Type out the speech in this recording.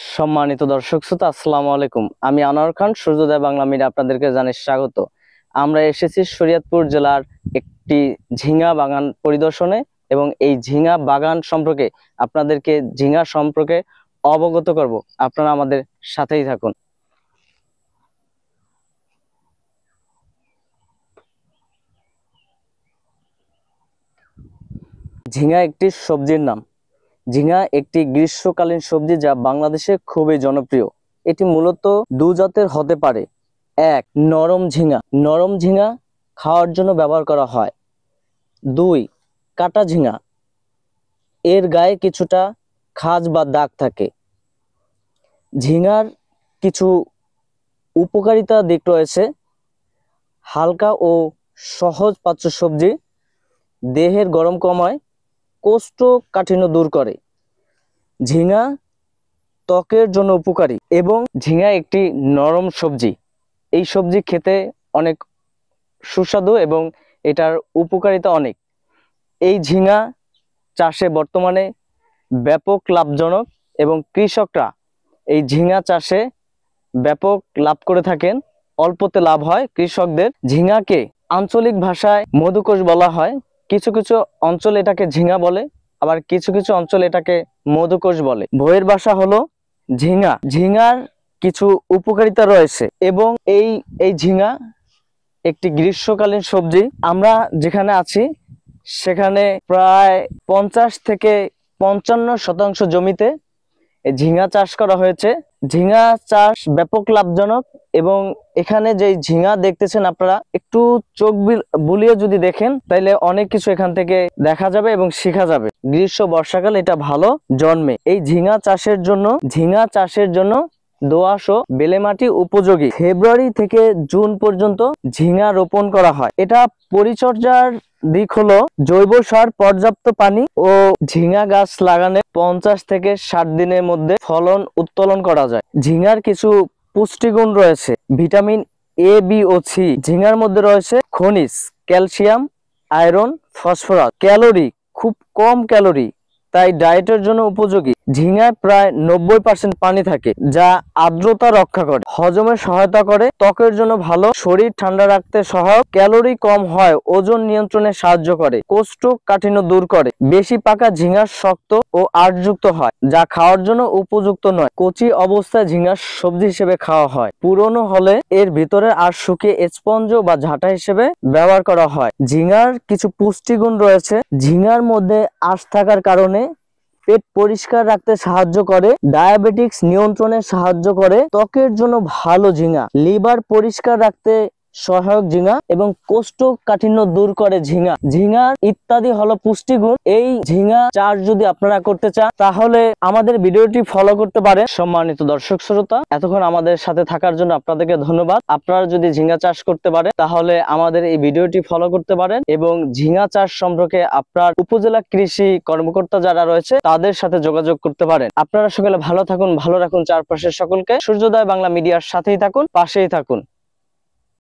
সম্মানিত দর্শক শ্রোতা, আসসালামু আলাইকুম। আমি আনোয়ার খান, সূর্যোদয় বাংলা মিডিয়া আপনাদেরকে জানাই স্বাগত। আমরা এসেছি শরীয়তপুর জেলার একটি ঝিঙা বাগান পরিদর্শনে এবং এই ঝিঙা বাগান সম্পর্কে আপনাদেরকে ঝিঙা সম্পর্কে অবগত করব। আপনারা আমাদের সাথেই থাকুন। ঝিঙা একটি সবজির নাম। ঝিঙা একটি গ্রীষ্মকালীন সবজি যা বাংলাদেশে খুবই জনপ্রিয়। এটি মূলত দু জাতের হতে পারে। এক, নরম ঝিঙা খাওয়ার জন্য ব্যবহার করা হয়। দুই, কাটা ঝিঙা, এর গায়ে কিছুটা খাঁজ বা দাগ থাকে। ঝিঙার কিছু উপকারিতা দিক রয়েছে। হালকা ও সহজ পাচ্য সবজি, দেহের গরম কমায়, কোষ্ঠকাঠিন্য দূর করে। ঝিঙা ত্বকের জন্য উপকারী এবং ঝিঙা একটি নরম সবজি। এই সবজি খেতে অনেক সুস্বাদু এবং এটার উপকারিতা অনেক। এই ঝিঙা চাষে বর্তমানে ব্যাপক লাভজনক এবং কৃষকরা এই ঝিঙা চাষে ব্যাপক লাভ করে থাকেন। অল্পতে লাভ হয় কৃষকদের। ঝিঙাকে আঞ্চলিক ভাষায় মধুকোষ বলা হয়। কিছু কিছু অঞ্চল এটাকে ঝিঙা বলে, আবার কিছু কিছু অঞ্চল এটাকে মধুকোষ বলে। বইয়ের ভাষা হলো ঝিঙা। ঝিঙার কিছু উপকারিতা রয়েছে এবং এই ঝিঙা একটি গ্রীষ্মকালীন সবজি। আমরা যেখানে আছি সেখানে প্রায় 50 থেকে 55% জমিতে ঝিঙা চাষ করা হয়েছে। ঝিঙা চাষ ব্যাপক লাভজনক এবং এখানে যে ঝিঙা দেখতেছেন আপনারা, একটু চোখ বুলিয়ে যদি দেখেন তাহলে অনেক কিছু এখান থেকে দেখা যাবে এবং শেখা যাবে। গ্রীষ্ম বর্ষাকাল এটা ভালো জন্মে। এই ঝিঙা চাষের জন্য দোআঁশ ও বেলে মাটি উপযোগী। ফেব্রুয়ারি থেকে জুন পর্যন্ত ঝিঙা রোপণ করা হয়। এটা পরিচর্যার দিক হলো জৈব সার, পর্যাপ্ত পানি ও ঝিঙা গাছ লাগানোর 50 থেকে 60 দিনের মধ্যে ফলন উত্তোলন করা যায়। ঝিঙার কিছু পুষ্টিগুণ রয়েছে। ভিটামিন এ, বি ও সি। ঝিঙার মধ্যে রয়েছে খনিজ, ক্যালসিয়াম, আয়রন, ফসফরাস। ক্যালোরি খুব কম ক্যালোরি, তাই ডায়েটের জন্য উপযোগী। ঝিঙায় প্রায় 90% পানি থাকে, যা আর্দ্রতা রক্ষা করে, হজমে সহায়তা করে, ত্বকের জন্য ভালো, শরীর ঠান্ডা রাখতে সহায়ক। ক্যালোরি কম হয়, ওজন নিয়ন্ত্রণে সাহায্য করে, কোষ্ঠকাঠিন্য দূর করে। বেশি পাকা ঝিঙা শক্ত ও আঁশযুক্ত হয়, যা খাওয়ার জন্য উপযুক্ত নয়। কচি অবস্থায় ঝিঙা সবজি হিসেবে খাওয়া হয়। পুরনো হলে এর ভিতরে আঁশ শুকিয়ে স্পঞ্জ বা ঝাঁটা হিসেবে ব্যবহার করা হয়। ঝিঙার কিছু পুষ্টিগুণ রয়েছে। ঝিঙার মধ্যে আঁশ থাকার কারণে পেট পরিষ্কার রাখতে সাহায্য করে, ডায়াবেটিক্স নিয়ন্ত্রণে সাহায্য করে, ত্বকের জন্য ভালো ঝিঙা, লিভার পরিষ্কার রাখতে সহায়ক ঝিঙা এবং কোষ্ঠকাঠিন্য দূর করে ঝিঙা। ঝিঙার ইত্যাদি হলো পুষ্টিগুণ। এই ঝিঙা চাষ যদি আপনারা করতে চান তাহলে আমাদের ভিডিওটি ফলো করতে পারেন। সম্মানিত দর্শক শ্রোতা, এতক্ষণ আমাদের সাথে থাকার জন্য আপনাদেরকে ধন্যবাদ। আপনারা যদি ঝিঙা চাষ করতে পারেন তাহলে আমাদের এই ভিডিওটি ফলো করতে পারেন এবং ঝিঙা চাষ সম্পর্কে আপনার উপজেলা কৃষি কর্মকর্তা যারা রয়েছে তাদের সাথে যোগাযোগ করতে পারেন। আপনারা সকলে ভালো থাকুন, ভালো রাখুন চারপাশের সকলকে। সূর্যোদয় বাংলা মিডিয়ার সাথেই থাকুন, পাশেই থাকুন।